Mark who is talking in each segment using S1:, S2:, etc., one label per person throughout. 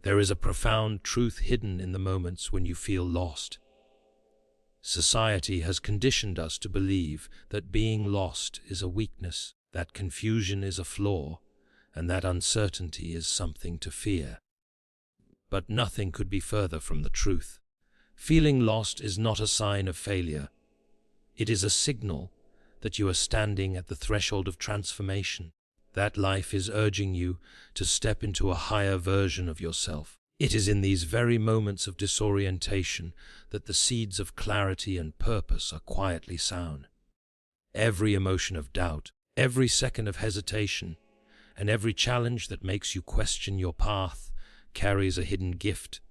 S1: There is a profound truth hidden in the moments when you feel lost. Society has conditioned us to believe that being lost is a weakness, that confusion is a flaw, and that uncertainty is something to fear. But nothing could be further from the truth. Feeling lost is not a sign of failure. It is a signal that you are standing at the threshold of transformation, that life is urging you to step into a higher version of yourself. It is in these very moments of disorientation that the seeds of clarity and purpose are quietly sown. Every emotion of doubt, every second of hesitation, and every challenge that makes you question your path carries a hidden gift,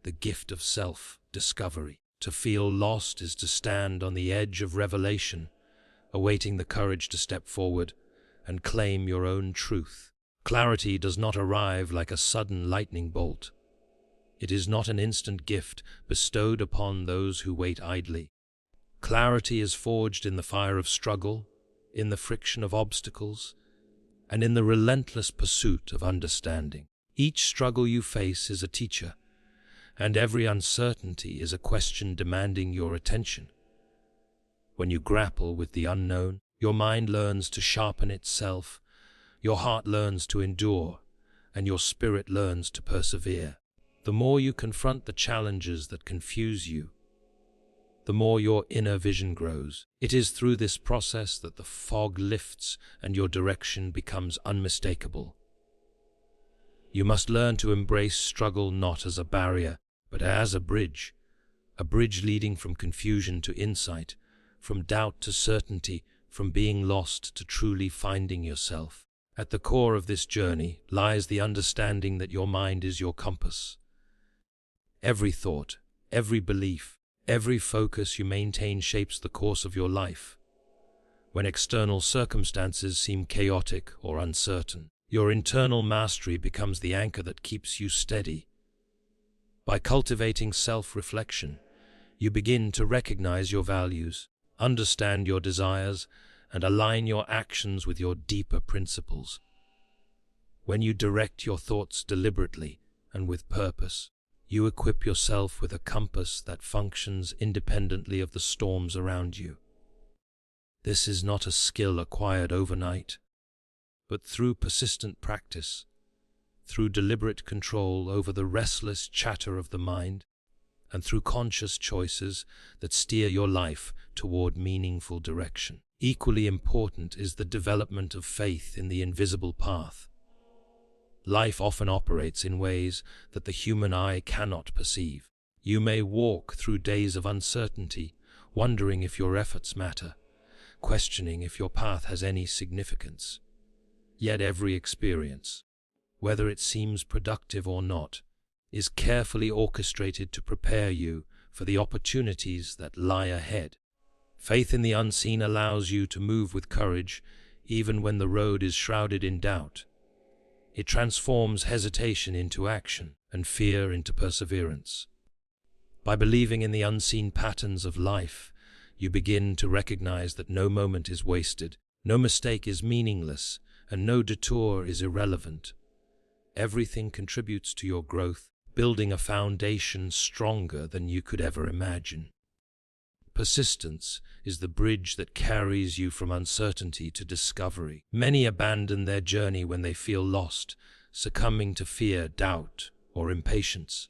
S1: the gift of self-discovery. To feel lost is to stand on the edge of revelation, awaiting the courage to step forward and claim your own truth. Clarity does not arrive like a sudden lightning bolt. It is not an instant gift bestowed upon those who wait idly. Clarity is forged in the fire of struggle, in the friction of obstacles, and in the relentless pursuit of understanding. Each struggle you face is a teacher, and every uncertainty is a question demanding your attention. When you grapple with the unknown, your mind learns to sharpen itself, your heart learns to endure, and your spirit learns to persevere. The more you confront the challenges that confuse you, the more your inner vision grows. It is through this process that the fog lifts and your direction becomes unmistakable. You must learn to embrace struggle not as a barrier, but as a bridge leading from confusion to insight, from doubt to certainty, from being lost to truly finding yourself. At the core of this journey lies the understanding that your mind is your compass. Every thought, every belief, every focus you maintain shapes the course of your life. When external circumstances seem chaotic or uncertain, your internal mastery becomes the anchor that keeps you steady. By cultivating self-reflection, you begin to recognize your values, understand your desires, and align your actions with your deeper principles. When you direct your thoughts deliberately and with purpose, you equip yourself with a compass that functions independently of the storms around you. This is not a skill acquired overnight, but through persistent practice, through deliberate control over the restless chatter of the mind, and through conscious choices that steer your life toward meaningful direction. Equally important is the development of faith in the invisible path. Life often operates in ways that the human eye cannot perceive. You may walk through days of uncertainty, wondering if your efforts matter, questioning if your path has any significance. Yet every experience, whether it seems productive or not, is carefully orchestrated to prepare you for the opportunities that lie ahead. Faith in the unseen allows you to move with courage, even when the road is shrouded in doubt. It transforms hesitation into action and fear into perseverance. By believing in the unseen patterns of life, you begin to recognize that no moment is wasted, no mistake is meaningless, and no detour is irrelevant. Everything contributes to your growth, building a foundation stronger than you could ever imagine. Persistence is the bridge that carries you from uncertainty to discovery. Many abandon their journey when they feel lost, succumbing to fear, doubt, or impatience.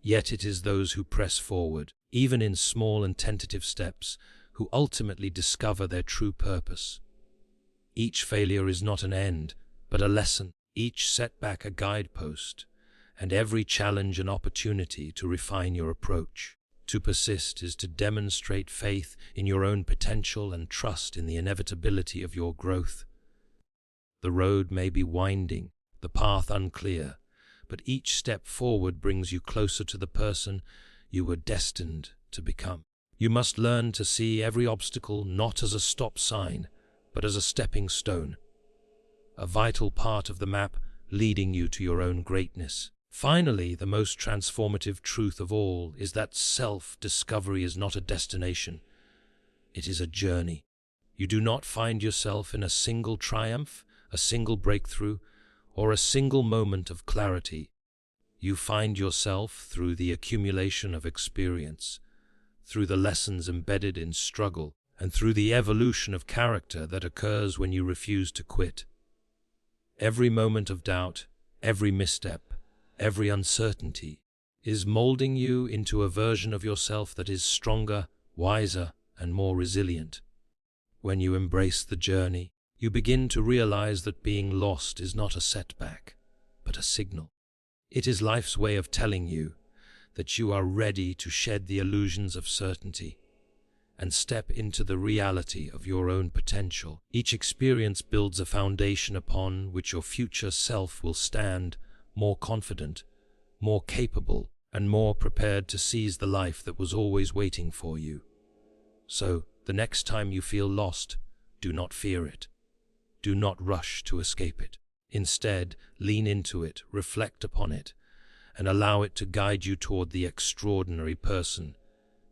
S1: Yet it is those who press forward, even in small and tentative steps, who ultimately discover their true purpose. Each failure is not an end, but a lesson, each setback a guidepost, and every challenge an opportunity to refine your approach. To persist is to demonstrate faith in your own potential and trust in the inevitability of your growth. The road may be winding, the path unclear, but each step forward brings you closer to the person you were destined to become. You must learn to see every obstacle not as a stop sign, but as a stepping stone, a vital part of the map leading you to your own greatness. Finally, the most transformative truth of all is that self-discovery is not a destination. It is a journey. You do not find yourself in a single triumph, a single breakthrough, or a single moment of clarity. You find yourself through the accumulation of experience, through the lessons embedded in struggle, and through the evolution of character that occurs when you refuse to quit. Every moment of doubt, every misstep, every uncertainty is molding you into a version of yourself that is stronger, wiser, and more resilient. When you embrace the journey, you begin to realize that being lost is not a setback, but a signal. It is life's way of telling you that you are ready to shed the illusions of certainty and step into the reality of your own potential. Each experience builds a foundation upon which your future self will stand, more confident, more capable, and more prepared to seize the life that was always waiting for you. So, the next time you feel lost, do not fear it. Do not rush to escape it. Instead, lean into it, reflect upon it, and allow it to guide you toward the extraordinary person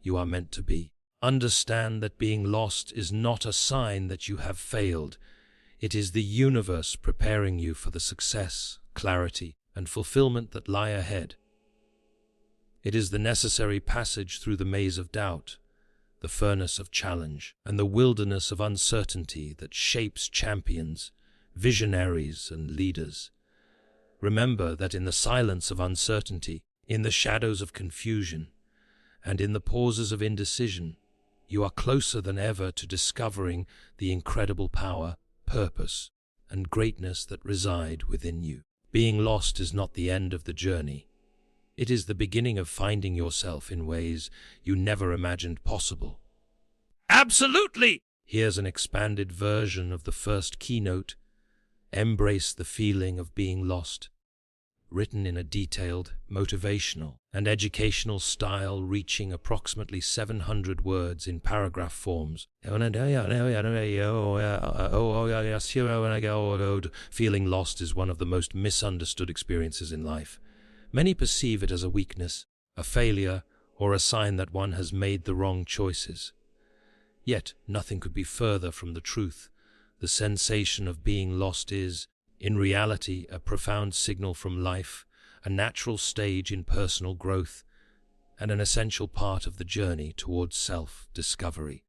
S1: you are meant to be. Understand that being lost is not a sign that you have failed. It is the universe preparing you for the success, clarity, and fulfillment that lie ahead. It is the necessary passage through the maze of doubt, the furnace of challenge, and the wilderness of uncertainty that shapes champions, visionaries, and leaders. Remember that in the silence of uncertainty, in the shadows of confusion, and in the pauses of indecision, you are closer than ever to discovering the incredible power, purpose, and greatness that reside within you. Being lost is not the end of the journey. It is the beginning of finding yourself in ways you never imagined possible. Absolutely! Here's an expanded version of the first keynote, Embrace the Feeling of Being Lost, written in a detailed, motivational, and educational style reaching approximately 700 words in paragraph forms. Feeling lost is one of the most misunderstood experiences in life. Many perceive it as a weakness, a failure, or a sign that one has made the wrong choices. Yet, nothing could be further from the truth. The sensation of being lost is, in reality, a profound signal from life, a natural stage in personal growth, and an essential part of the journey towards self-discovery.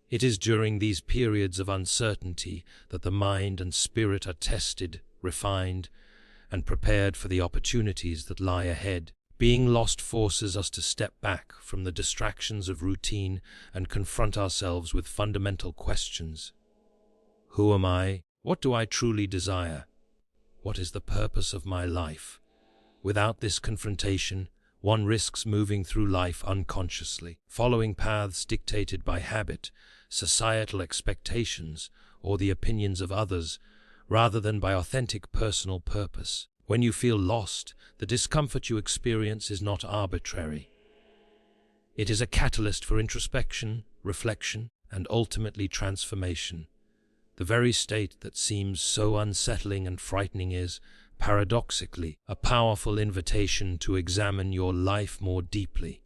S1: It is during these periods of uncertainty that the mind and spirit are tested, refined, and prepared for the opportunities that lie ahead. Being lost forces us to step back from the distractions of routine and confront ourselves with fundamental questions. Who am I? What do I truly desire? What is the purpose of my life? Without this confrontation, one risks moving through life unconsciously, following paths dictated by habit, societal expectations, or the opinions of others, rather than by authentic personal purpose. When you feel lost, the discomfort you experience is not arbitrary. It is a catalyst for introspection, reflection, and ultimately transformation. The very state that seems so unsettling and frightening is, paradoxically, a powerful invitation to examine your life more deeply.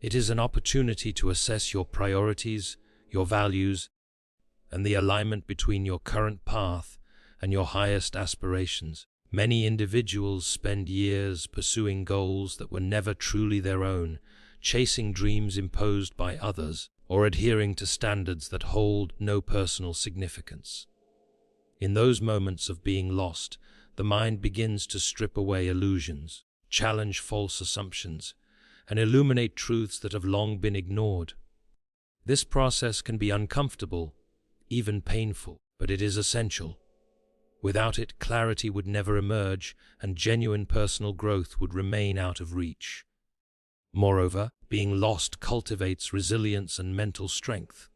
S1: It is an opportunity to assess your priorities, your values, and the alignment between your current path and your highest aspirations. Many individuals spend years pursuing goals that were never truly their own, chasing dreams imposed by others, or adhering to standards that hold no personal significance. In those moments of being lost, the mind begins to strip away illusions, challenge false assumptions, and illuminate truths that have long been ignored. This process can be uncomfortable, even painful, but it is essential. Without it, clarity would never emerge, and genuine personal growth would remain out of reach. Moreover, being lost cultivates resilience and mental strength.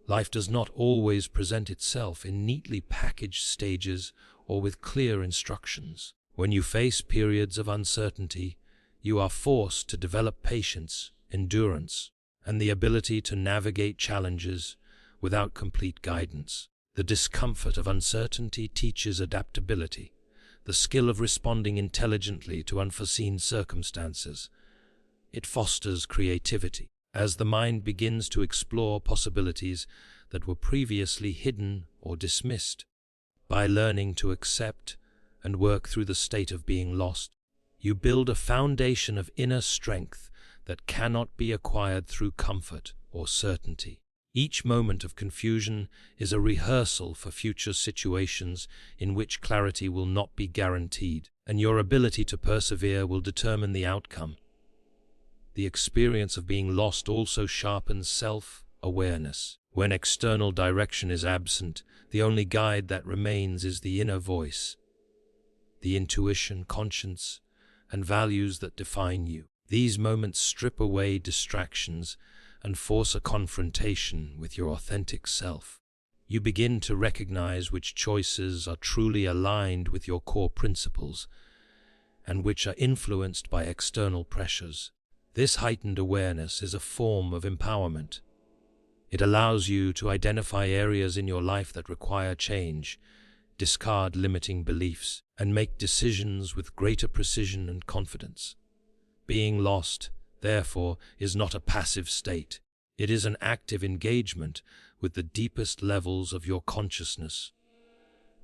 S1: Life does not always present itself in neatly packaged stages or with clear instructions. When you face periods of uncertainty, you are forced to develop patience, endurance, and the ability to navigate challenges without complete guidance. The discomfort of uncertainty teaches adaptability, the skill of responding intelligently to unforeseen circumstances. It fosters creativity, as the mind begins to explore possibilities that were previously hidden or dismissed. By learning to accept and work through the state of being lost, You build a foundation of inner strength that cannot be acquired through comfort or certainty. Each moment of confusion is a rehearsal for future situations in which clarity will not be guaranteed, and your ability to persevere will determine the outcome. The experience of being lost also sharpens self-awareness. When external direction is absent, the only guide that remains is the inner voice, the intuition, conscience, and values that define you. These moments strip away distractions and force a confrontation with your authentic self. You begin to recognize which choices are truly aligned with your core principles and which are influenced by external pressures. This heightened awareness is a form of empowerment. It allows you to identify areas in your life that require change, discard limiting beliefs, and make decisions with greater precision and confidence. Being lost, therefore, is not a passive state. It is an active engagement with the deepest levels of your consciousness,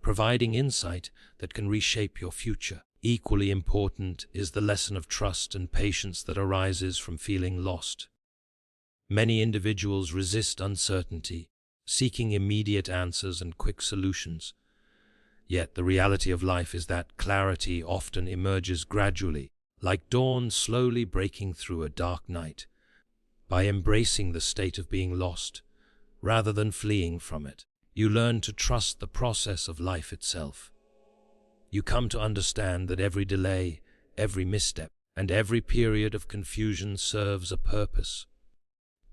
S1: providing insight that can reshape your future. Equally important is the lesson of trust and patience that arises from feeling lost. Many individuals resist uncertainty, seeking immediate answers and quick solutions. Yet the reality of life is that clarity often emerges gradually, like dawn slowly breaking through a dark night. By embracing the state of being lost, rather than fleeing from it, you learn to trust the process of life itself. You come to understand that every delay, every misstep, and every period of confusion serves a purpose.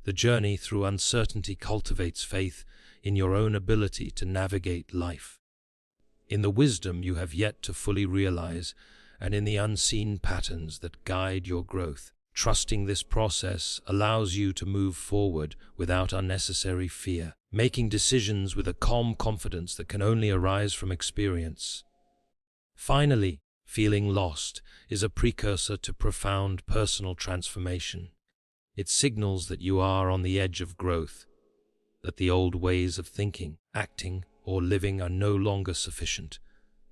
S1: The journey through uncertainty cultivates faith in your own ability to navigate life, in the wisdom you have yet to fully realize, and in the unseen patterns that guide your growth. Trusting this process allows you to move forward without unnecessary fear, making decisions with a calm confidence that can only arise from experience. Finally, feeling lost is a precursor to profound personal transformation. It signals that you are on the edge of growth, that the old ways of thinking, acting, or living are no longer sufficient.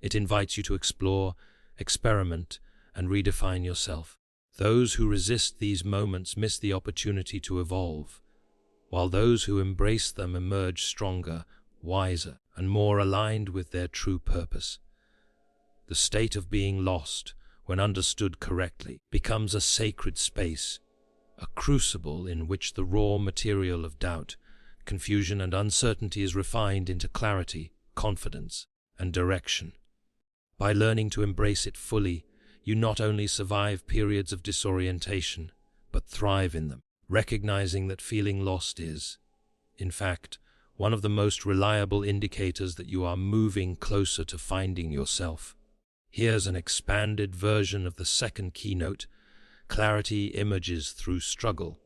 S1: It invites you to explore, experiment, and redefine yourself. Those who resist these moments miss the opportunity to evolve, while those who embrace them emerge stronger, wiser, and more aligned with their true purpose. The state of being lost, when understood correctly, becomes a sacred space, a crucible in which the raw material of doubt, confusion, and uncertainty is refined into clarity, confidence, and direction. By learning to embrace it fully, you not only survive periods of disorientation, but thrive in them, recognizing that feeling lost is, in fact, one of the most reliable indicators that you are moving closer to finding yourself. Here's an expanded version of the second keynote, Clarity Emerges Through Struggle,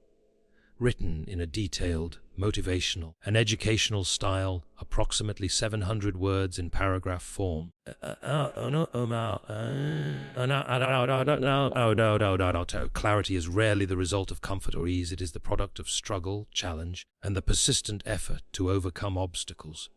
S1: written in a detailed, motivational, and educational style, approximately 700 words in paragraph form. Clarity is rarely the result of comfort or ease. It is the product of struggle, challenge, and the persistent effort to overcome obstacles.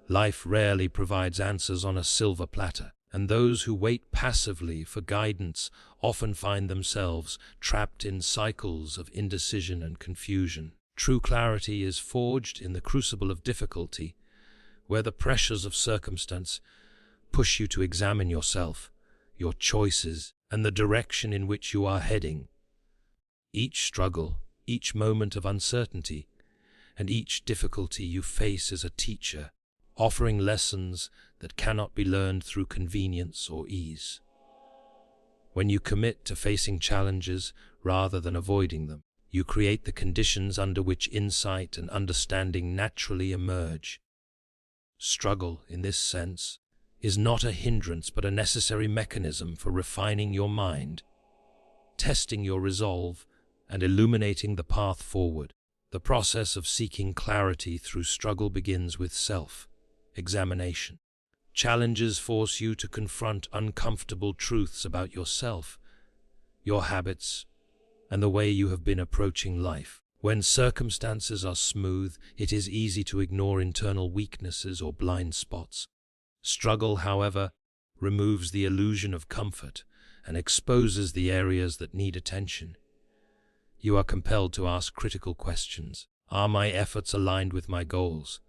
S1: Life rarely provides answers on a silver platter, and those who wait passively for guidance often find themselves trapped in cycles of indecision and confusion. True clarity is forged in the crucible of difficulty, where the pressures of circumstance push you to examine yourself, your choices, and the direction in which you are heading. Each struggle, each moment of uncertainty, and each difficulty you face is a teacher, offering lessons that cannot be learned through convenience or ease. When you commit to facing challenges rather than avoiding them, you create the conditions under which insight and understanding naturally emerge. Struggle, in this sense, is not a hindrance but a necessary mechanism for refining your mind, testing your resolve, and illuminating the path forward. The process of seeking clarity through struggle begins with self-examination. Challenges force you to confront uncomfortable truths about yourself, your habits, and the way you have been approaching life. When circumstances are smooth, it is easy to ignore internal weaknesses or blind spots. Struggle, however, removes the illusion of comfort and exposes the areas that need attention. You are compelled to ask critical questions. Are my efforts aligned with my goals?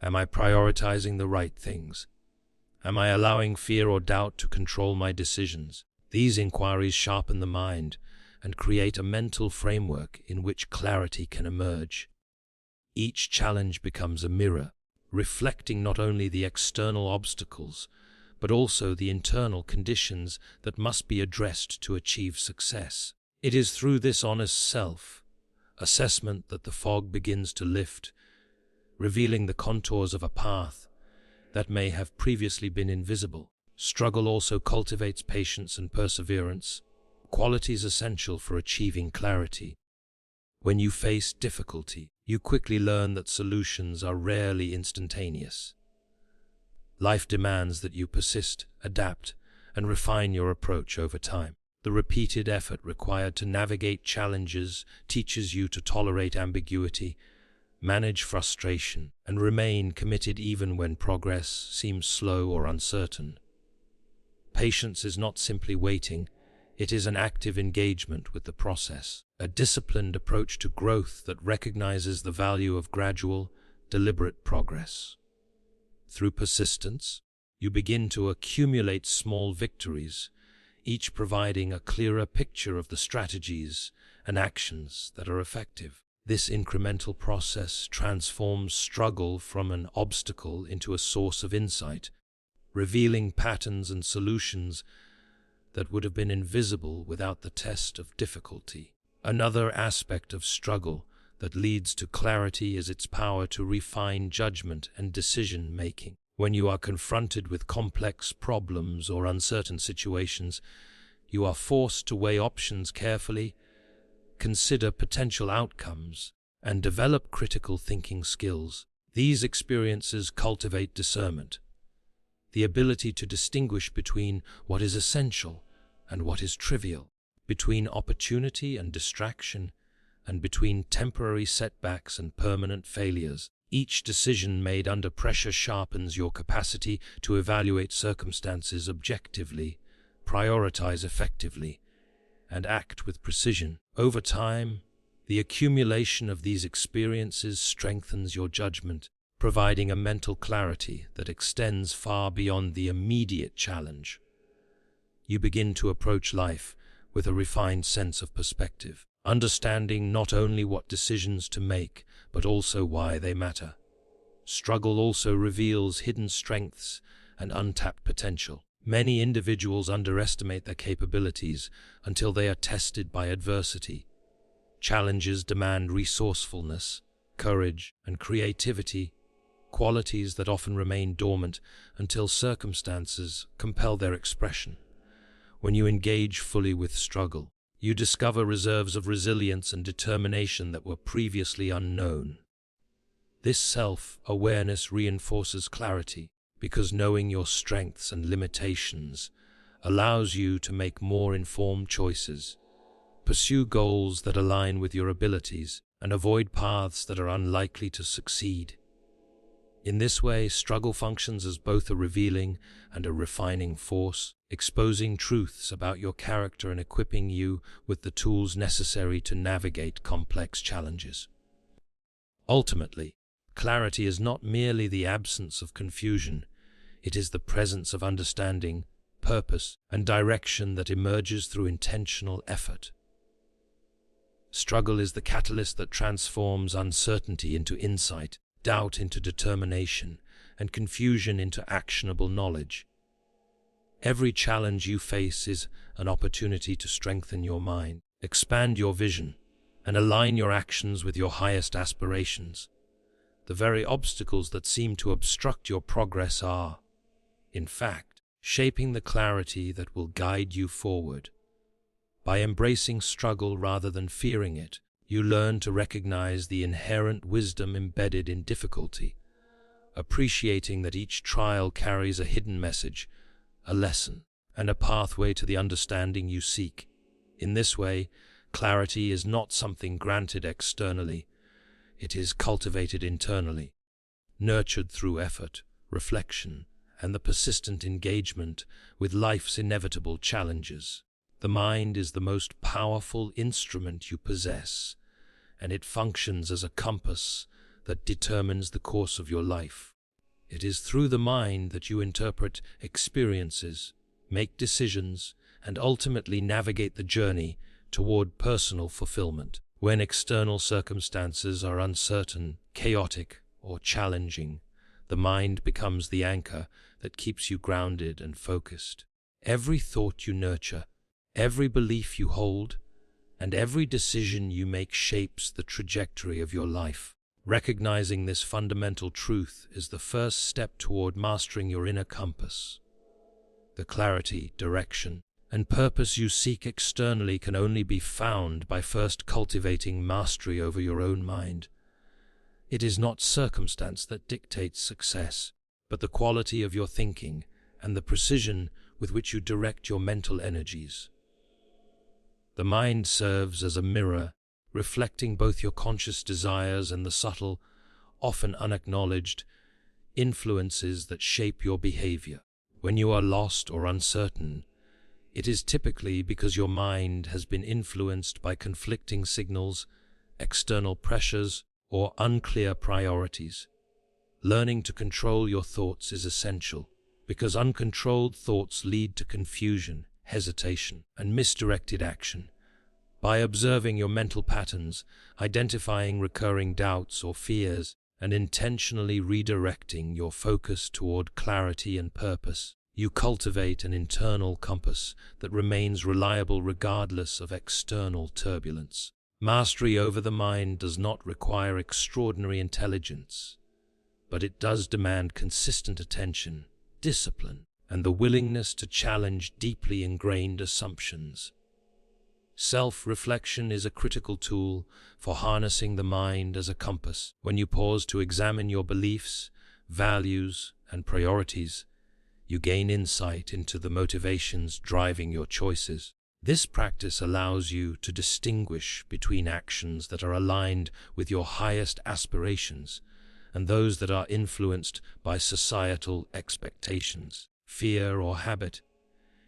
S1: Am I prioritizing the right things? Am I allowing fear or doubt to control my decisions? These inquiries sharpen the mind and create a mental framework in which clarity can emerge. Each challenge becomes a mirror, reflecting not only the external obstacles, but also the internal conditions that must be addressed to achieve success. It is through this honest self-assessment that the fog begins to lift, revealing the contours of a path that may have previously been invisible. Struggle also cultivates patience and perseverance, qualities essential for achieving clarity. When you face difficulty, you quickly learn that solutions are rarely instantaneous. Life demands that you persist, adapt, and refine your approach over time. The repeated effort required to navigate challenges teaches you to tolerate ambiguity, manage frustration, and remain committed even when progress seems slow or uncertain. Patience is not simply waiting, it is an active engagement with the process, a disciplined approach to growth that recognizes the value of gradual, deliberate progress. Through persistence, you begin to accumulate small victories, each providing a clearer picture of the strategies and actions that are effective. This incremental process transforms struggle from an obstacle into a source of insight, revealing patterns and solutions that would have been invisible without the test of difficulty. Another aspect of struggle that leads to clarity is its power to refine judgment and decision-making. When you are confronted with complex problems or uncertain situations, you are forced to weigh options carefully, consider potential outcomes, and develop critical thinking skills. These experiences cultivate discernment, the ability to distinguish between what is essential and what is trivial, between opportunity and distraction, and between temporary setbacks and permanent failures. Each decision made under pressure sharpens your capacity to evaluate circumstances objectively, prioritize effectively, and act with precision. Over time, the accumulation of these experiences strengthens your judgment, providing a mental clarity that extends far beyond the immediate challenge. You begin to approach life with a refined sense of perspective, understanding not only what decisions to make, but also why they matter. Struggle also reveals hidden strengths and untapped potential. Many individuals underestimate their capabilities until they are tested by adversity. Challenges demand resourcefulness, courage, and creativity, qualities that often remain dormant until circumstances compel their expression. When you engage fully with struggle, you discover reserves of resilience and determination that were previously unknown. This self-awareness reinforces clarity because knowing your strengths and limitations allows you to make more informed choices, pursue goals that align with your abilities, and avoid paths that are unlikely to succeed. In this way, struggle functions as both a revealing and a refining force, exposing truths about your character and equipping you with the tools necessary to navigate complex challenges. Ultimately, clarity is not merely the absence of confusion, it is the presence of understanding, purpose, and direction that emerges through intentional effort. Struggle is the catalyst that transforms uncertainty into insight, doubt into determination, and confusion into actionable knowledge. Every challenge you face is an opportunity to strengthen your mind, expand your vision, and align your actions with your highest aspirations. The very obstacles that seem to obstruct your progress are, in fact, shaping the clarity that will guide you forward. By embracing struggle rather than fearing it, you learn to recognize the inherent wisdom embedded in difficulty, appreciating that each trial carries a hidden message, a lesson, and a pathway to the understanding you seek. In this way, clarity is not something granted externally, it is cultivated internally, nurtured through effort, reflection, and the persistent engagement with life's inevitable challenges. The mind is the most powerful instrument you possess, and it functions as a compass that determines the course of your life. It is through the mind that you interpret experiences, make decisions, and ultimately navigate the journey toward personal fulfillment. When external circumstances are uncertain, chaotic, or challenging, the mind becomes the anchor that keeps you grounded and focused. Every thought you nurture, every belief you hold, and every decision you make shapes the trajectory of your life. Recognizing this fundamental truth is the first step toward mastering your inner compass. The clarity, direction, and purpose you seek externally can only be found by first cultivating mastery over your own mind. It is not circumstance that dictates success, but the quality of your thinking and the precision with which you direct your mental energies. The mind serves as a mirror, reflecting both your conscious desires and the subtle, often unacknowledged, influences that shape your behavior. When you are lost or uncertain, it is typically because your mind has been influenced by conflicting signals, external pressures, or unclear priorities. Learning to control your thoughts is essential, because uncontrolled thoughts lead to confusion, hesitation, and misdirected action. By observing your mental patterns, identifying recurring doubts or fears, and intentionally redirecting your focus toward clarity and purpose, you cultivate an internal compass that remains reliable regardless of external turbulence. Mastery over the mind does not require extraordinary intelligence, but it does demand consistent attention, discipline, and the willingness to challenge deeply ingrained assumptions. Self-reflection is a critical tool for harnessing the mind as a compass. When you pause to examine your beliefs, values, and priorities, you gain insight into the motivations driving your choices. This practice allows you to distinguish between actions that are aligned with your highest aspirations and those that are influenced by societal expectations, fear, or habit.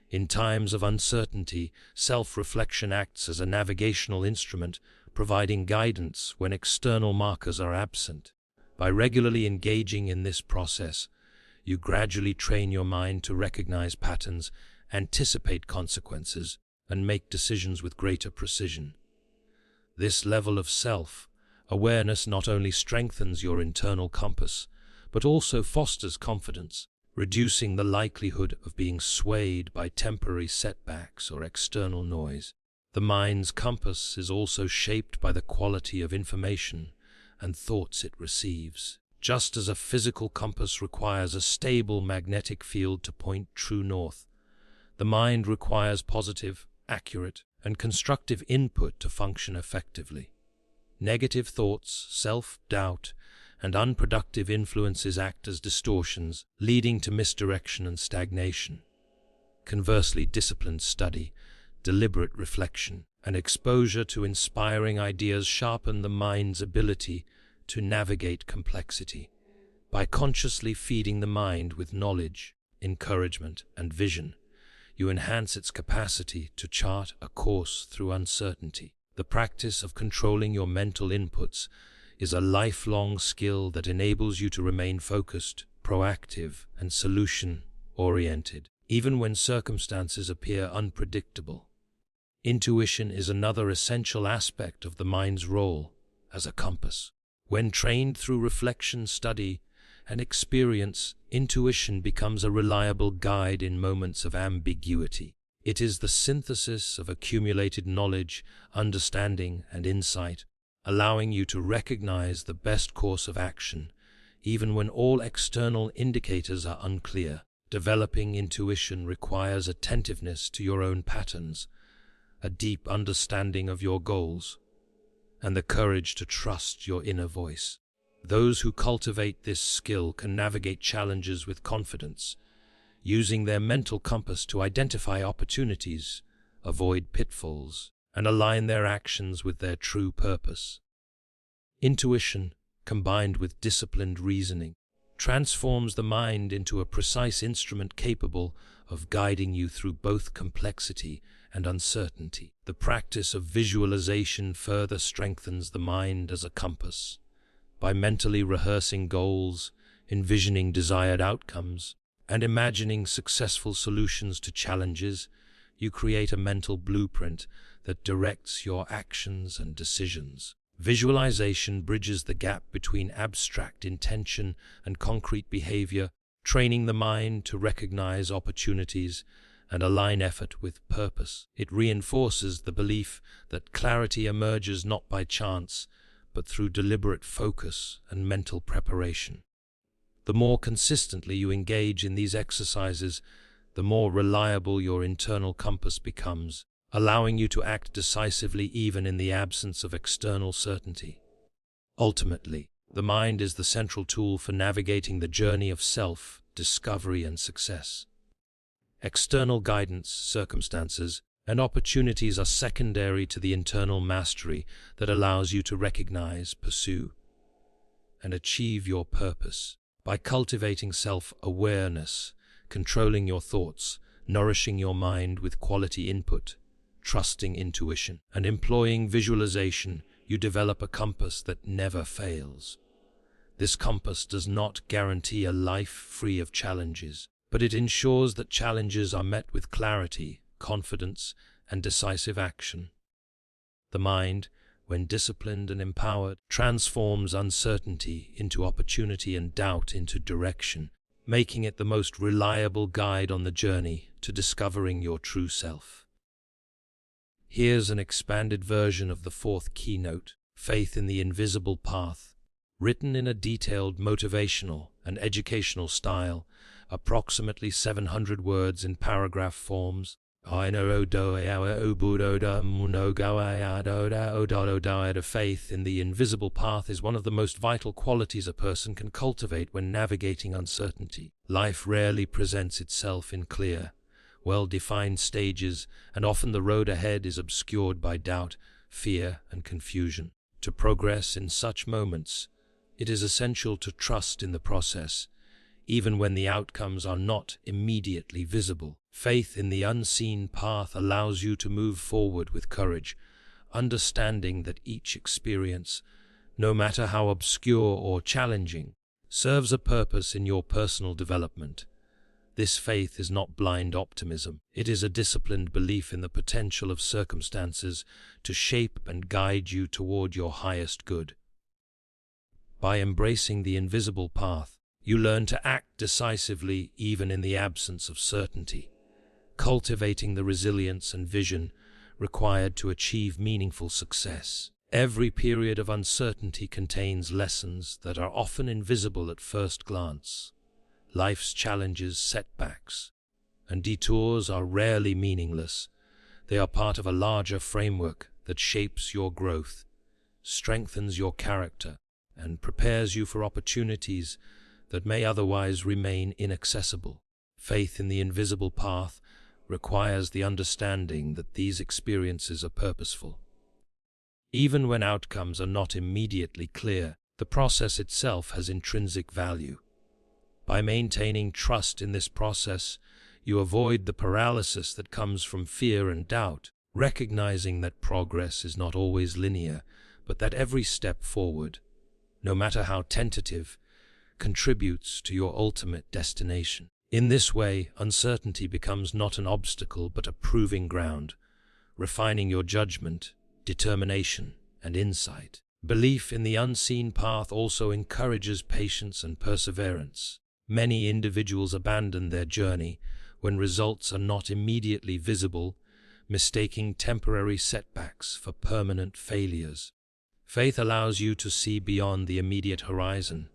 S1: In times of uncertainty, self-reflection acts as a navigational instrument, providing guidance when external markers are absent. By regularly engaging in this process, you gradually train your mind to recognize patterns, anticipate consequences, and make decisions with greater precision. This level of self-awareness not only strengthens your internal compass, but also fosters confidence, reducing the likelihood of being swayed by temporary setbacks or external noise. The mind's compass is also shaped by the quality of information and thoughts it receives. Just as a physical compass requires a stable magnetic field to point true north, the mind requires positive, accurate, and constructive input to function effectively. Negative thoughts, self-doubt, and unproductive influences act as distortions, leading to misdirection and stagnation. Conversely, disciplined study, deliberate reflection, and exposure to inspiring ideas sharpen the mind's ability to navigate complexity. By consciously feeding the mind with knowledge, encouragement, and vision, you enhance its capacity to chart a course through uncertainty. The practice of controlling your mental inputs is a lifelong skill that enables you to remain focused, proactive, and solution-oriented, even when circumstances appear unpredictable. Intuition is another essential aspect of the mind's role as a compass. When trained through reflection, study, and experience, intuition becomes a reliable guide in moments of ambiguity. It is the synthesis of accumulated knowledge, understanding, and insight, allowing you to recognize the best course of action, even when all external indicators are unclear. Developing intuition requires attentiveness to your own patterns, a deep understanding of your goals, and the courage to trust your inner voice. Those who cultivate this skill can navigate challenges with confidence, using their mental compass to identify opportunities, avoid pitfalls, and align their actions with their true purpose. Intuition, combined with disciplined reasoning, transforms the mind into a precise instrument capable of guiding you through both complexity and uncertainty. The practice of visualization further strengthens the mind as a compass. By mentally rehearsing goals, envisioning desired outcomes, and imagining successful solutions to challenges, you create a mental blueprint that directs your actions and decisions. Visualization bridges the gap between abstract intention and concrete behavior, training the mind to recognize opportunities and align effort with purpose. It reinforces the belief that clarity emerges not by chance, but through deliberate focus and mental preparation. The more consistently you engage in these exercises, the more reliable your internal compass becomes, allowing you to act decisively even in the absence of external certainty. Ultimately, the mind is the central tool for navigating the journey of self-discovery and success. External guidance, circumstances, and opportunities are secondary to the internal mastery that allows you to recognize, pursue, and achieve your purpose. By cultivating self-awareness, controlling your thoughts, nourishing your mind with quality input, trusting intuition, and employing visualization, you develop a compass that never fails. This compass does not guarantee a life free of challenges, but it ensures that challenges are met with clarity, confidence, and decisive action. The mind, when disciplined and empowered, transforms uncertainty into opportunity and doubt into direction, making it the most reliable guide on the journey to discovering your true self. Here's an expanded version of the fourth keynote, Faith in the Invisible Path, written in a detailed motivational and educational style, approximately 700 words in paragraph forms. Faith in the invisible path is one of the most vital qualities a person can cultivate when navigating uncertainty. Life rarely presents itself in clear, well-defined stages, and often the road ahead is obscured by doubt, fear, and confusion. To progress in such moments, it is essential to trust in the process, even when the outcomes are not immediately visible. Faith in the unseen path allows you to move forward with courage, understanding that each experience, no matter how obscure or challenging, serves a purpose in your personal development. This faith is not blind optimism. It is a disciplined belief in the potential of circumstances to shape and guide you toward your highest good. By embracing the invisible path, you learn to act decisively even in the absence of certainty, cultivating the resilience and vision required to achieve meaningful success. Every period of uncertainty contains lessons that are often invisible at first glance. Life's challenges, setbacks, and detours are rarely meaningless. They are part of a larger framework that shapes your growth, strengthens your character, and prepares you for opportunities that may otherwise remain inaccessible. Faith in the invisible path requires the understanding that these experiences are purposeful. Even when outcomes are not immediately clear, the process itself has intrinsic value. By maintaining trust in this process, you avoid the paralysis that comes from fear and doubt, recognizing that progress is not always linear, but that every step forward, no matter how tentative, contributes to your ultimate destination. In this way, uncertainty becomes not an obstacle but a proving ground, refining your judgment, determination, and insight. Belief in the unseen path also encourages patience and perseverance. Many individuals abandon their journey when results are not immediately visible, mistaking temporary setbacks for permanent failures. Faith allows you to see beyond the immediate horizon,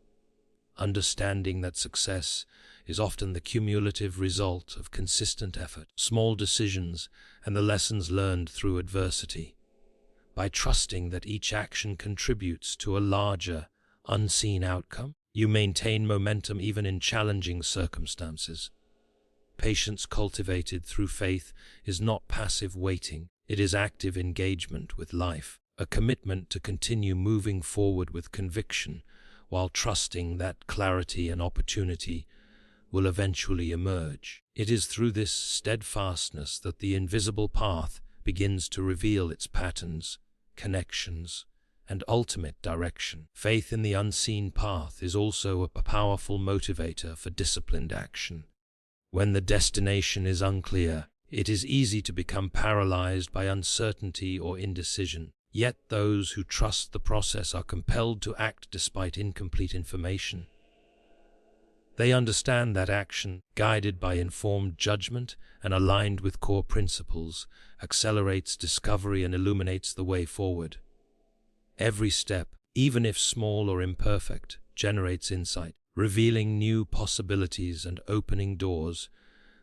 S1: understanding that success is often the cumulative result of consistent effort, small decisions, and the lessons learned through adversity. By trusting that each action contributes to a larger, unseen outcome, you maintain momentum even in challenging circumstances. Patience cultivated through faith is not passive waiting, it is active engagement with life, a commitment to continue moving forward with conviction while trusting that clarity and opportunity will eventually emerge. It is through this steadfastness that the invisible path begins to reveal its patterns, connections, and ultimate direction. Faith in the unseen path is also a powerful motivator for disciplined action. When the destination is unclear, it is easy to become paralyzed by uncertainty or indecision. Yet those who trust the process are compelled to act despite incomplete information. They understand that action, guided by informed judgment and aligned with core principles, accelerates discovery and illuminates the way forward. Every step, even if small or imperfect, generates insight, revealing new possibilities and opening doors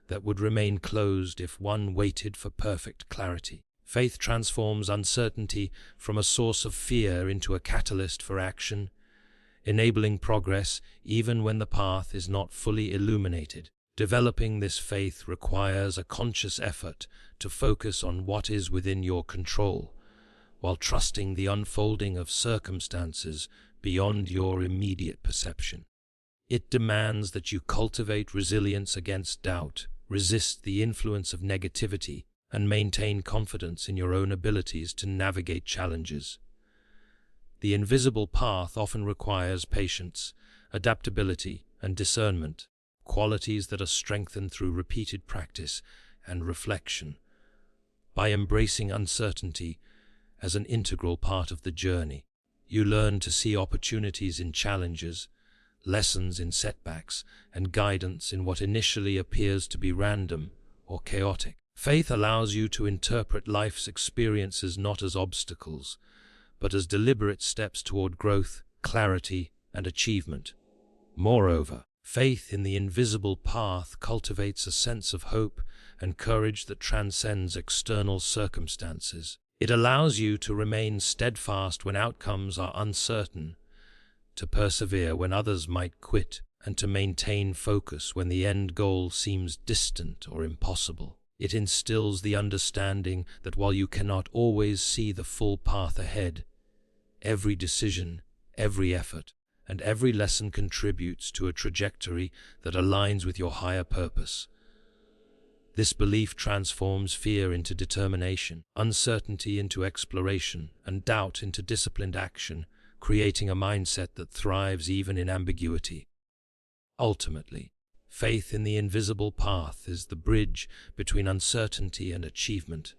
S1: that would remain closed if one waited for perfect clarity. Faith transforms uncertainty from a source of fear into a catalyst for action, enabling progress even when the path is not fully illuminated. Developing this faith requires a conscious effort to focus on what is within your control, while trusting the unfolding of circumstances beyond your immediate perception. It demands that you cultivate resilience against doubt, resist the influence of negativity, and maintain confidence in your own abilities to navigate challenges. The invisible path often requires patience, adaptability, and discernment, qualities that are strengthened through repeated practice and reflection. By embracing uncertainty as an integral part of the journey, you learn to see opportunities in challenges, lessons in setbacks, and guidance in what initially appears to be random or chaotic. Faith allows you to interpret life's experiences not as obstacles, but as deliberate steps toward growth, clarity, and achievement. Moreover, faith in the invisible path cultivates a sense of hope and courage that transcends external circumstances. It allows you to remain steadfast when outcomes are uncertain, to persevere when others might quit, and to maintain focus when the end goal seems distant or impossible. It instills the understanding that while you cannot always see the full path ahead, every decision, every effort, and every lesson contributes to a trajectory that aligns with your higher purpose. This belief transforms fear into determination, uncertainty into exploration, and doubt into disciplined action, creating a mindset that thrives even in ambiguity. Ultimately, faith in the invisible path is the bridge between uncertainty and achievement.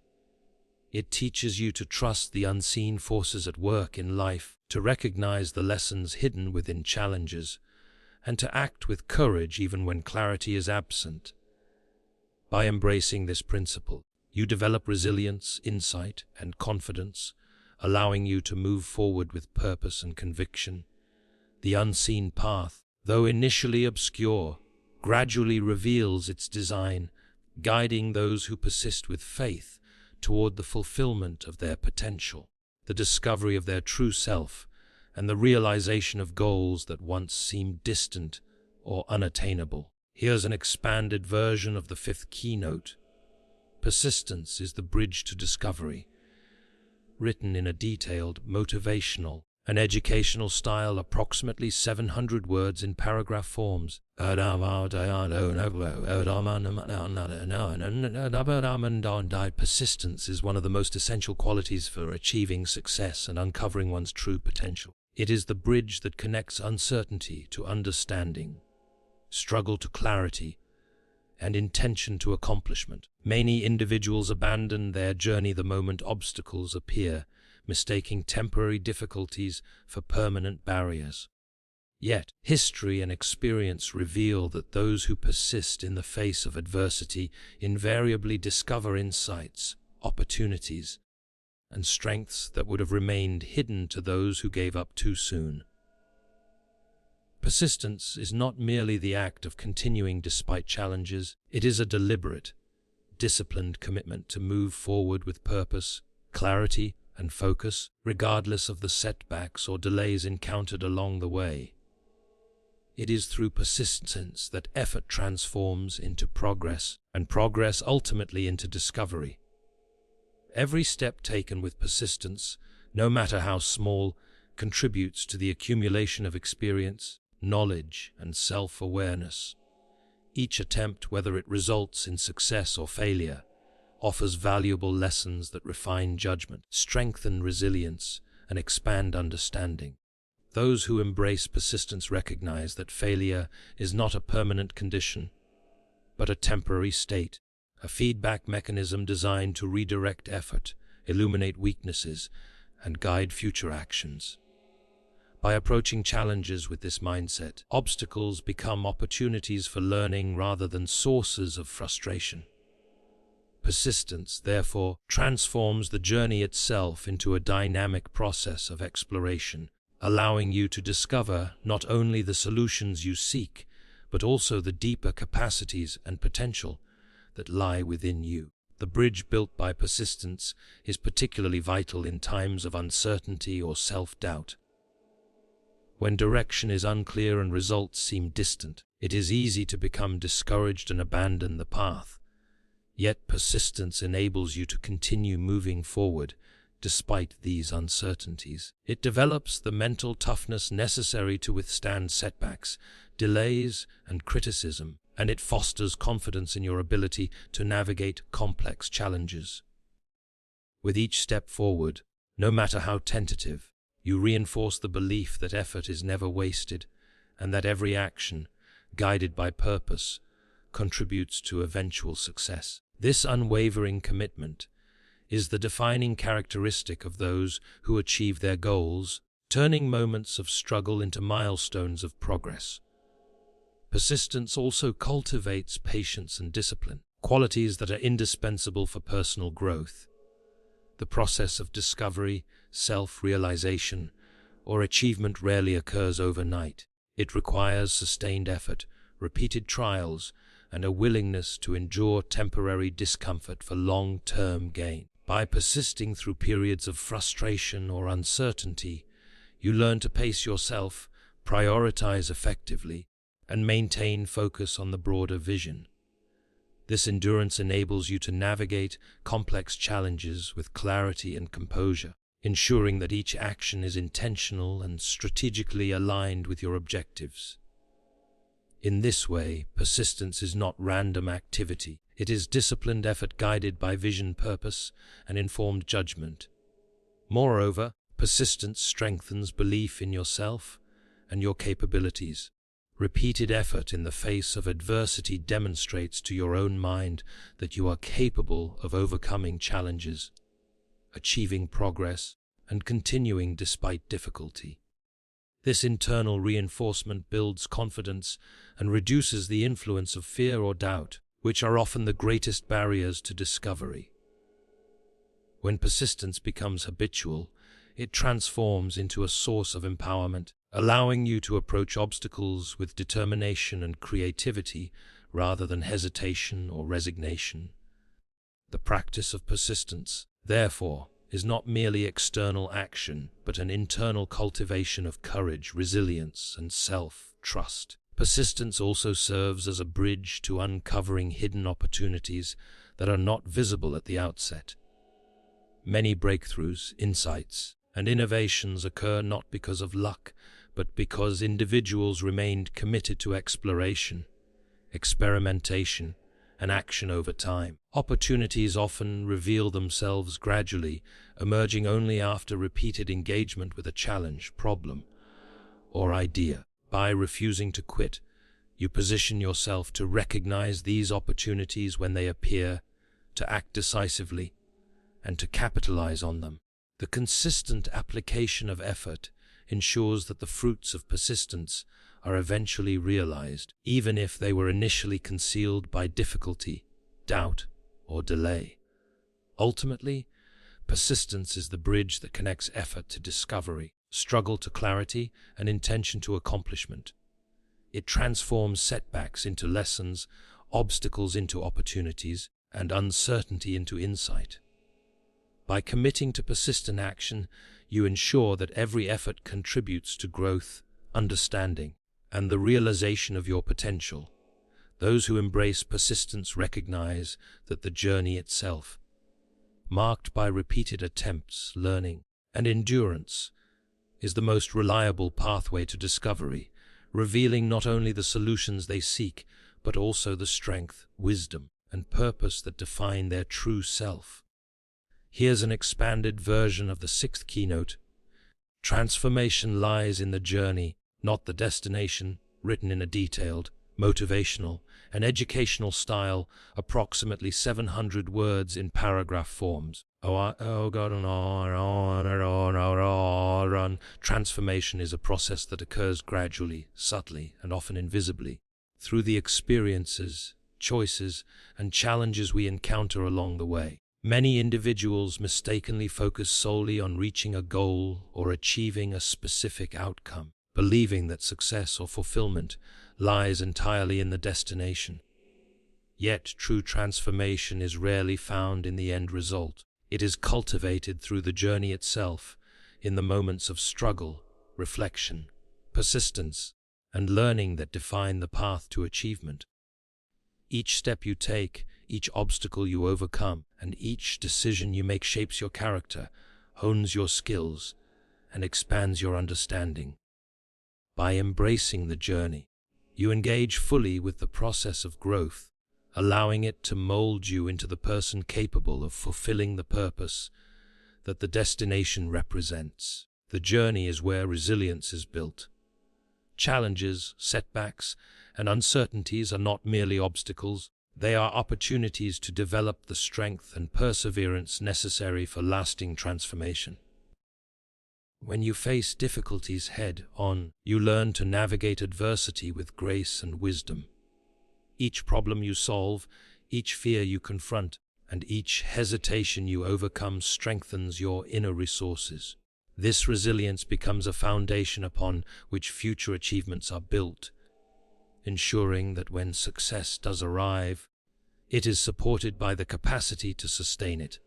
S1: It teaches you to trust the unseen forces at work in life, to recognize the lessons hidden within challenges, and to act with courage even when clarity is absent. By embracing this principle, you develop resilience, insight, and confidence, allowing you to move forward with purpose and conviction. The unseen path, though initially obscure, gradually reveals its design, guiding those who persist with faith toward the fulfillment of their potential, the discovery of their true self, and the realization of goals that once seemed distant or unattainable. Here's an expanded version of the fifth keynote. Persistence is the bridge to discovery. Written in a detailed, motivational, and educational style, approximately 700 words in paragraph forms. Persistence is one of the most essential qualities for achieving success and uncovering one's true potential. It is the bridge that connects uncertainty to understanding, struggle to clarity, and intention to accomplishment. Many individuals abandon their journey the moment obstacles appear, mistaking temporary difficulties for permanent barriers. Yet, history and experience reveal that those who persist in the face of adversity invariably discover insights, opportunities, and strengths that would have remained hidden to those who gave up too soon. Persistence is not merely the act of continuing despite challenges. It is a deliberate, disciplined commitment to move forward with purpose, clarity, and focus, regardless of the setbacks or delays encountered along the way. It is through persistence that effort transforms into progress, and progress ultimately into discovery. Every step taken with persistence, no matter how small, contributes to the accumulation of experience, knowledge, and self-awareness. Each attempt, whether it results in success or failure, offers valuable lessons that refine judgment, strengthen resilience, and expand understanding. Those who embrace persistence recognize that failure is not a permanent condition, but a temporary state, a feedback mechanism designed to redirect effort, illuminate weaknesses, and guide future actions. By approaching challenges with this mindset, obstacles become opportunities for learning rather than sources of frustration. Persistence, therefore, transforms the journey itself into a dynamic process of exploration, allowing you to discover not only the solutions you seek, but also the deeper capacities and potential that lie within you. The bridge built by persistence is particularly vital in times of uncertainty or self-doubt. When direction is unclear and results seem distant, it is easy to become discouraged and abandon the path. Yet persistence enables you to continue moving forward despite these uncertainties. It develops the mental toughness necessary to withstand setbacks, delays, and criticism, and it fosters confidence in your ability to navigate complex challenges. With each step forward, no matter how tentative, you reinforce the belief that effort is never wasted and that every action, guided by purpose, contributes to eventual success. This unwavering commitment is the defining characteristic of those who achieve their goals, turning moments of struggle into milestones of progress. Persistence also cultivates patience and discipline, qualities that are indispensable for personal growth. The process of discovery, self-realization, or achievement rarely occurs overnight. It requires sustained effort, repeated trials, and a willingness to endure temporary discomfort for long-term gain. By persisting through periods of frustration or uncertainty, you learn to pace yourself, prioritize effectively, and maintain focus on the broader vision. This endurance enables you to navigate complex challenges with clarity and composure, ensuring that each action is intentional and strategically aligned with your objectives. In this way, persistence is not random activity. It is disciplined effort guided by vision, purpose, and informed judgment. Moreover, persistence strengthens belief in yourself and your capabilities. Repeated effort in the face of adversity demonstrates to your own mind that you are capable of overcoming challenges, achieving progress, and continuing despite difficulty. This internal reinforcement builds confidence and reduces the influence of fear or doubt, which are often the greatest barriers to discovery. When persistence becomes habitual, it transforms into a source of empowerment, allowing you to approach obstacles with determination and creativity rather than hesitation or resignation. The practice of persistence, therefore, is not merely external action, but an internal cultivation of courage, resilience, and self-trust. Persistence also serves as a bridge to uncovering hidden opportunities that are not visible at the outset. Many breakthroughs, insights, and innovations occur not because of luck, but because individuals remained committed to exploration, experimentation, and action over time. Opportunities often reveal themselves gradually, emerging only after repeated engagement with a challenge, problem, or idea. By refusing to quit, you position yourself to recognize these opportunities when they appear, to act decisively, and to capitalize on them. The consistent application of effort ensures that the fruits of persistence are eventually realized, even if they were initially concealed by difficulty, doubt, or delay. Ultimately, persistence is the bridge that connects effort to discovery, struggle to clarity, and intention to accomplishment. It transforms setbacks into lessons, obstacles into opportunities, and uncertainty into insight. By committing to persistent action, you ensure that every effort contributes to growth, understanding, and the realization of your potential. Those who embrace persistence recognize that the journey itself, marked by repeated attempts, learning, and endurance, is the most reliable pathway to discovery, revealing not only the solutions they seek, but also the strength, wisdom, and purpose that define their true self. Here's an expanded version of the sixth keynote. Transformation lies in the journey, not the destination, written in a detailed, motivational, and educational style, approximately 700 words in paragraph forms. Transformation is a process that occurs gradually, subtly, and often invisibly, through the experiences, choices, and challenges we encounter along the way. Many individuals mistakenly focus solely on reaching a goal or achieving a specific outcome, believing that success or fulfillment lies entirely in the destination. Yet true transformation is rarely found in the end result. It is cultivated through the journey itself, in the moments of struggle, reflection, persistence, and learning that define the path to achievement. Each step you take, each obstacle you overcome, and each decision you make shapes your character, hones your skills, and expands your understanding. By embracing the journey, you engage fully with the process of growth, allowing it to mold you into the person capable of fulfilling the purpose that the destination represents. The journey is where resilience is built. Challenges, setbacks, and uncertainties are not merely obstacles. They are opportunities to develop the strength and perseverance necessary for lasting transformation. When you face difficulties head-on, you learn to navigate adversity with grace and wisdom. Each problem you solve, each fear you confront, and each hesitation you overcome strengthens your inner resources. This resilience becomes a foundation upon which future achievements are built, ensuring that when success does arrive, it is supported by the capacity to sustain it.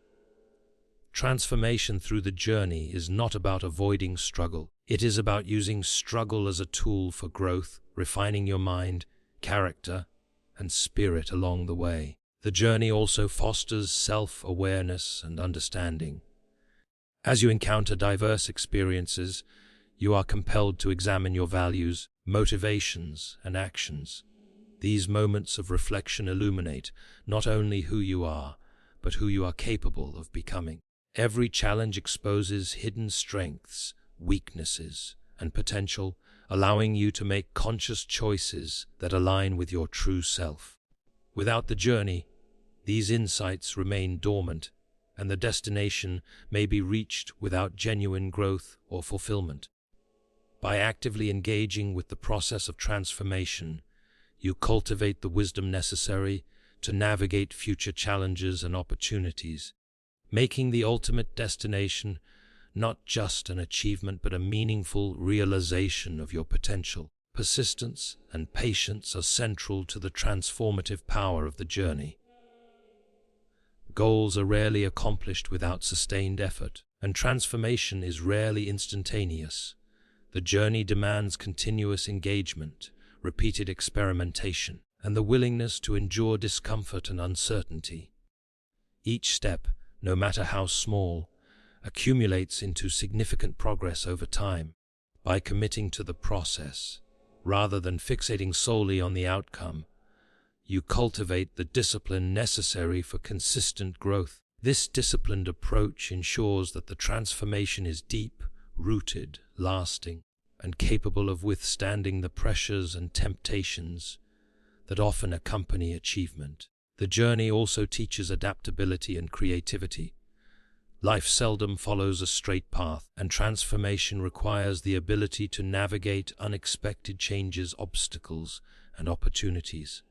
S1: Transformation through the journey is not about avoiding struggle. It is about using struggle as a tool for growth, refining your mind, character, and spirit along the way. The journey also fosters self-awareness and understanding. As you encounter diverse experiences, you are compelled to examine your values, motivations, and actions. These moments of reflection illuminate not only who you are, but who you are capable of becoming. Every challenge exposes hidden strengths, weaknesses, and potential, allowing you to make conscious choices that align with your true self. Without the journey, these insights remain dormant, and the destination may be reached without genuine growth or fulfillment. By actively engaging with the process of transformation, you cultivate the wisdom necessary to navigate future challenges and opportunities, making the ultimate destination not just an achievement but a meaningful realization of your potential. Persistence and patience are central to the transformative power of the journey. Goals are rarely accomplished without sustained effort, and transformation is rarely instantaneous. The journey demands continuous engagement, repeated experimentation, and the willingness to endure discomfort and uncertainty. Each step, no matter how small, accumulates into significant progress over time. By committing to the process, rather than fixating solely on the outcome, you cultivate the discipline necessary for consistent growth. This disciplined approach ensures that the transformation is deep, rooted, lasting, and capable of withstanding the pressures and temptations that often accompany achievement. The journey also teaches adaptability and creativity. Life seldom follows a straight path, and transformation requires the ability to navigate unexpected changes, obstacles, and opportunities.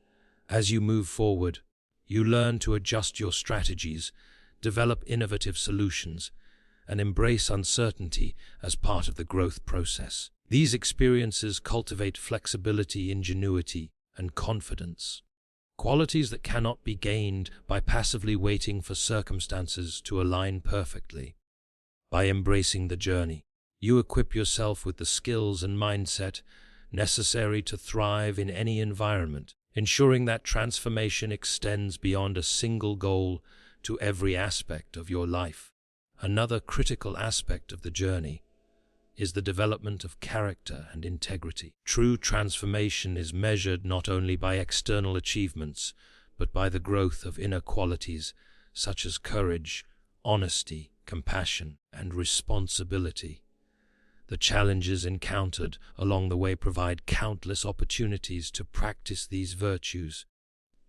S1: As you move forward, you learn to adjust your strategies, develop innovative solutions, and embrace uncertainty as part of the growth process. These experiences cultivate flexibility, ingenuity, and confidence, qualities that cannot be gained by passively waiting for circumstances to align perfectly. By embracing the journey, you equip yourself with the skills and mindset necessary to thrive in any environment, ensuring that transformation extends beyond a single goal to every aspect of your life. Another critical aspect of the journey is the development of character and integrity. True transformation is measured not only by external achievements, but by the growth of inner qualities such as courage, honesty, compassion, and responsibility. The challenges encountered along the way provide countless opportunities to practice these virtues,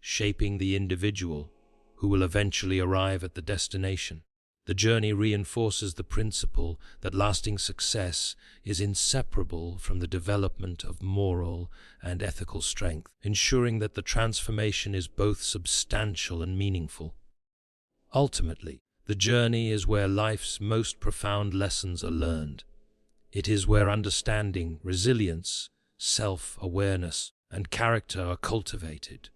S1: shaping the individual who will eventually arrive at the destination. The journey reinforces the principle that lasting success is inseparable from the development of moral and ethical strength, ensuring that the transformation is both substantial and meaningful. Ultimately, the journey is where life's most profound lessons are learned. It is where understanding, resilience, self-awareness, and character are cultivated.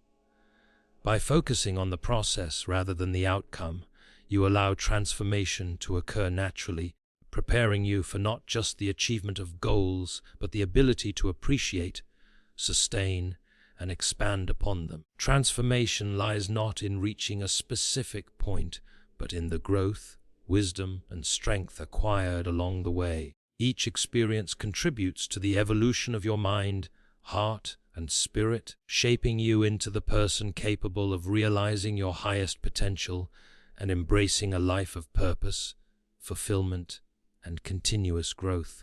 S1: By focusing on the process rather than the outcome, you allow transformation to occur naturally, preparing you for not just the achievement of goals, but the ability to appreciate, sustain, and expand upon them. Transformation lies not in reaching a specific point, but in the growth, wisdom, and strength acquired along the way. Each experience contributes to the evolution of your mind, heart, and spirit, shaping you into the person capable of realizing your highest potential and embracing a life of purpose, fulfillment, and continuous growth.